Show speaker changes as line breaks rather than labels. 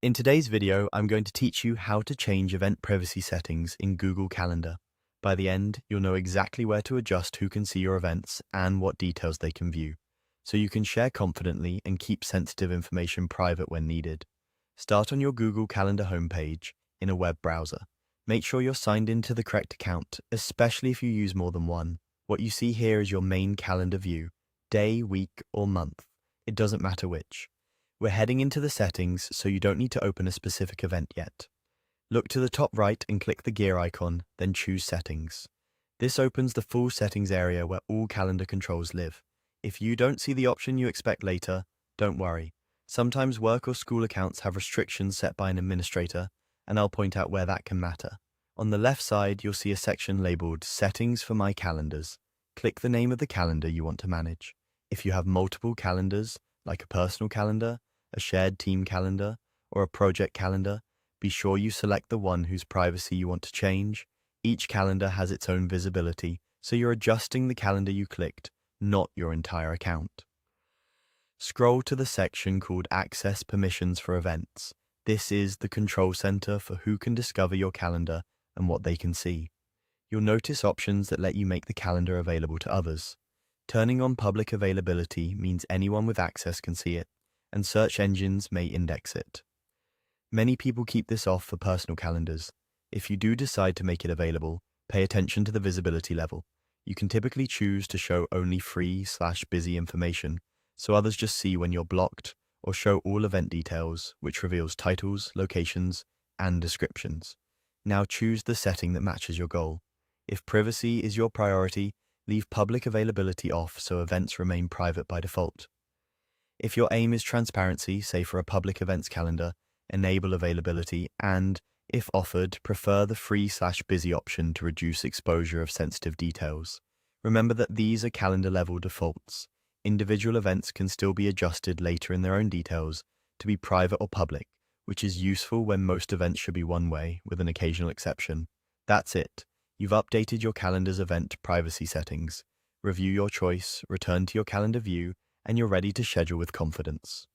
In today's video, I'm going to teach you how to change event privacy settings in Google Calendar. By the end, you'll know exactly where to adjust who can see your events and what details they can view, so you can share confidently and keep sensitive information private when needed. Start on your Google Calendar homepage in a web browser. Make sure you're signed into the correct account, especially if you use more than one. What you see here is your main calendar view, day, week, or month. It doesn't matter which. We're heading into the settings, so you don't need to open a specific event yet. Look to the top right and click the gear icon, then choose Settings. This opens the full settings area where all calendar controls live. If you don't see the option you expect later, don't worry. Sometimes work or school accounts have restrictions set by an administrator, and I'll point out where that can matter. On the left side, you'll see a section labeled Settings for My Calendars. Click the name of the calendar you want to manage. If you have multiple calendars, like a personal calendar, a shared team calendar, or a project calendar, be sure you select the one whose privacy you want to change. Each calendar has its own visibility, so you're adjusting the calendar you clicked, not your entire account. Scroll to the section called Access Permissions for Events. This is the control center for who can discover your calendar and what they can see. You'll notice options that let you make the calendar available to others. Turning on public availability means anyone with access can see it, and search engines may index it. Many people keep this off for personal calendars. If you do decide to make it available, pay attention to the visibility level. You can typically choose to show only free/busy information, so others just see when you're blocked, or show all event details, which reveals titles, locations, and descriptions. Now choose the setting that matches your goal. If privacy is your priority, leave public availability off so events remain private by default. If your aim is transparency, say for a public events calendar, enable availability and, if offered, prefer the free/busy option to reduce exposure of sensitive details. Remember that these are calendar-level defaults. Individual events can still be adjusted later in their own details to be private or public, which is useful when most events should be one way, with an occasional exception. That's it. You've updated your calendar's event privacy settings. Review your choice, return to your calendar view, and you're ready to schedule with confidence.